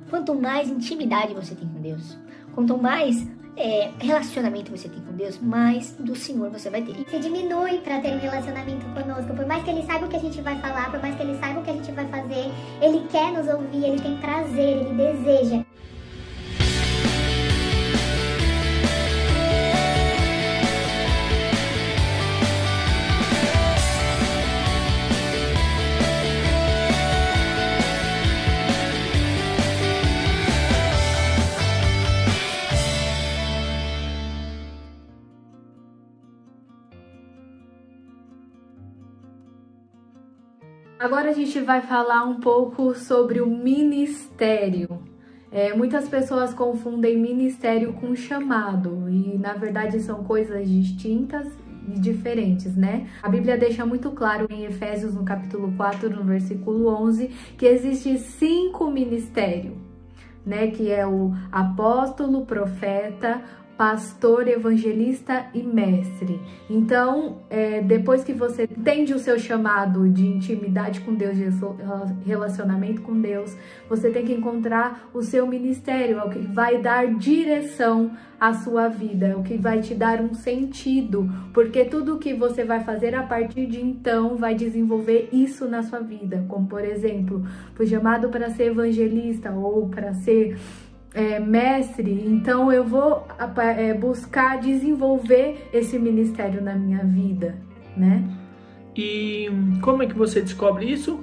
Quanto mais intimidade você tem com Deus, quanto mais relacionamento você tem com Deus, mais do Senhor você vai ter. Se diminui para ter um relacionamento conosco, por mais que Ele saiba o que a gente vai falar, por mais que Ele saiba o que a gente vai fazer, Ele quer nos ouvir, Ele tem prazer, Ele deseja. Agora a gente vai falar um pouco sobre o ministério. Muitas pessoas confundem ministério com chamado e na verdade são coisas distintas e diferentes, né? A Bíblia deixa muito claro em Efésios, no capítulo 4, no versículo 11, que existe 5 ministérios, né? Que é o apóstolo, profeta, pastor, evangelista e mestre. Então, depois que você entende o seu chamado de intimidade com Deus, de relacionamento com Deus, você tem que encontrar o seu ministério, é o que vai dar direção à sua vida, é o que vai te dar um sentido, porque tudo que você vai fazer a partir de então vai desenvolver isso na sua vida, como por exemplo, fui chamado para ser evangelista ou para ser mestre, então eu vou buscar desenvolver esse ministério na minha vida, né? E como é que você descobre isso?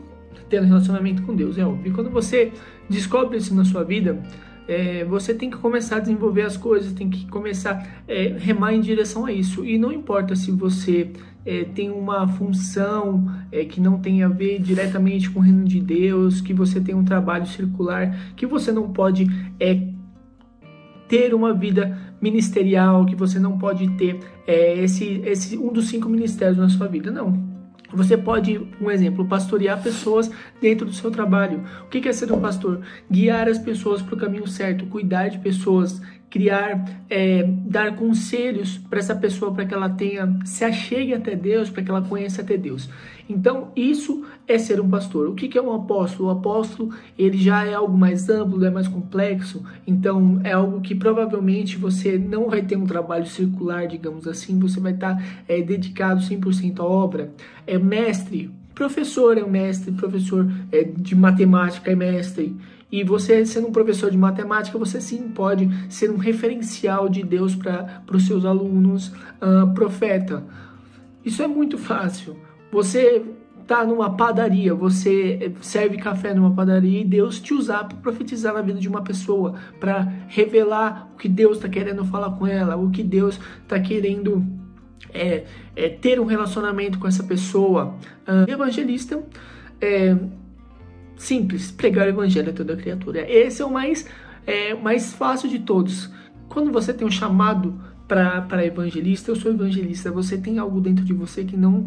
Tendo relacionamento com Deus, é óbvio. E quando você descobre isso na sua vida, você tem que começar a desenvolver as coisas, tem que começar a remar em direção a isso. E não importa se você tem uma função que não tem a ver diretamente com o reino de Deus, que você tem um trabalho circular, que você não pode ter uma vida ministerial, que você não pode ter um dos 5 ministérios na sua vida, não. Você pode, um exemplo, pastorear pessoas dentro do seu trabalho. O que é ser um pastor? Guiar as pessoas para o caminho certo, cuidar de pessoas, criar, dar conselhos para essa pessoa, para que ela se achegue até Deus, para que ela conheça até Deus. Então, isso é ser um pastor. O que é um apóstolo? O apóstolo, ele já é algo mais amplo, é mais complexo. Então, é algo que provavelmente você não vai ter um trabalho circular, digamos assim. Você vai estar dedicado 100% à obra. Mestre, professor é um mestre, professor de matemática é mestre. E você, sendo um professor de matemática, você sim pode ser um referencial de Deus para os seus alunos. Profeta, isso é muito fácil. Você está numa padaria, você serve café numa padaria e Deus te usar para profetizar na vida de uma pessoa, para revelar o que Deus está querendo falar com ela, o que Deus está querendo ter um relacionamento com essa pessoa. Evangelista, simples, pregar o evangelho a toda criatura. Esse é o mais fácil de todos. Quando você tem um chamado para evangelista, eu sou evangelista, você tem algo dentro de você que não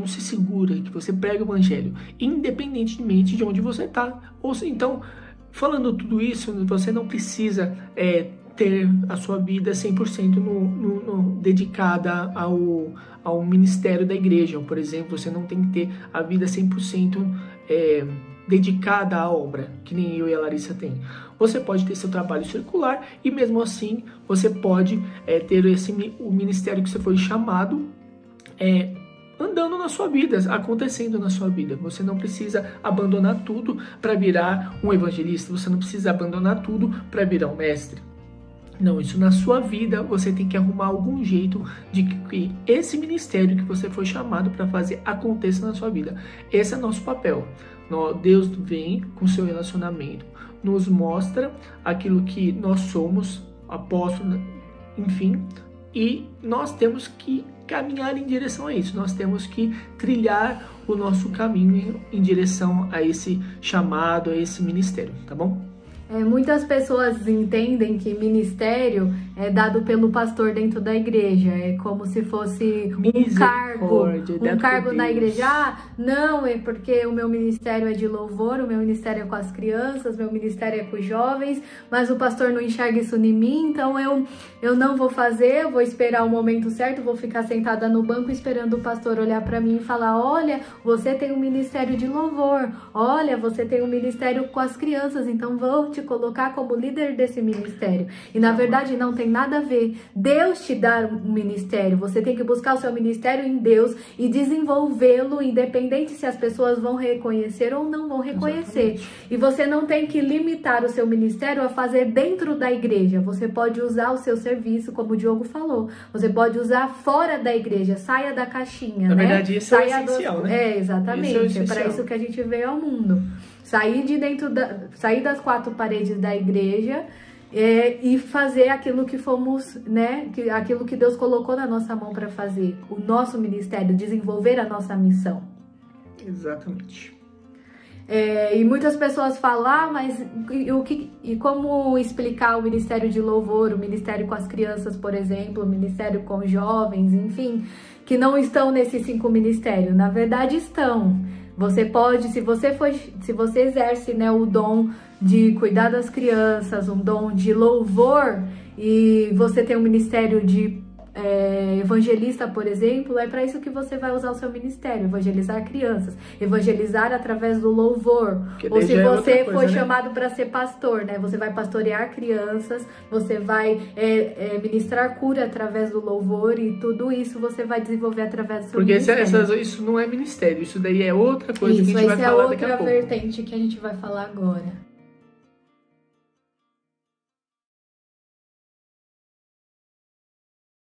se segura, que você prega o evangelho, independentemente de onde você está. Então, falando tudo isso, você não precisa ter a sua vida 100% dedicada ao ministério da igreja. Por exemplo, você não tem que ter a vida 100% dedicada à obra, que nem eu e a Larissa tem. Você pode ter seu trabalho circular e mesmo assim você pode ter o ministério que você foi chamado andando na sua vida, acontecendo na sua vida. Você não precisa abandonar tudo para virar um evangelista, você não precisa abandonar tudo para virar um mestre. Não, isso na sua vida você tem que arrumar algum jeito de que esse ministério que você foi chamado para fazer aconteça na sua vida. Esse é nosso papel. Deus vem com seu relacionamento, nos mostra aquilo que nós somos, apóstolos, enfim, e nós temos que caminhar em direção a isso. Nós temos que trilhar o nosso caminho em direção a esse chamado, a esse ministério, tá bom? Muitas pessoas entendem que ministério é dado pelo pastor dentro da igreja, é como se fosse um cargo na igreja. Não, é porque o meu ministério é de louvor, o meu ministério é com as crianças, meu ministério é com os jovens, mas o pastor não enxerga isso em mim, então eu não vou fazer, eu vou esperar o momento certo, vou ficar sentada no banco esperando o pastor olhar para mim e falar: olha, você tem um ministério de louvor, olha, você tem um ministério com as crianças, então vou te te colocar como líder desse ministério. E na verdade não tem nada a ver Deus te dar um ministério. Você tem que buscar o seu ministério em Deus e desenvolvê-lo, independente se as pessoas vão reconhecer ou não vão reconhecer. Exatamente. E você não tem que limitar o seu ministério a fazer dentro da igreja. Você pode usar o seu serviço, como o Diogo falou. Você pode usar fora da igreja. Saia da caixinha, Na né? verdade, isso é o essencial, né? Exatamente. Isso é o para essencial. isso que a gente veio ao mundo. Sair das quatro paredes da igreja e fazer aquilo que fomos, né? Aquilo que Deus colocou na nossa mão para fazer. O nosso ministério, desenvolver a nossa missão. Exatamente. E muitas pessoas falam, mas e como explicar o ministério de louvor, o ministério com as crianças, por exemplo, o ministério com jovens, enfim, que não estão nesses 5 ministérios? Na verdade estão. Você pode, se você exerce, né, o dom de cuidar das crianças, um dom de louvor, e você tem um ministério de evangelista, por exemplo, é para isso que você vai usar o seu ministério, evangelizar crianças, evangelizar através do louvor. Ou se você foi chamado para ser pastor, né? Você vai pastorear crianças, você vai ministrar cura através do louvor, e tudo isso você vai desenvolver através do seu ministério. Porque isso não é ministério, isso daí é outra coisa que a gente vai falar daqui a pouco. Isso é outra vertente que a gente vai falar agora.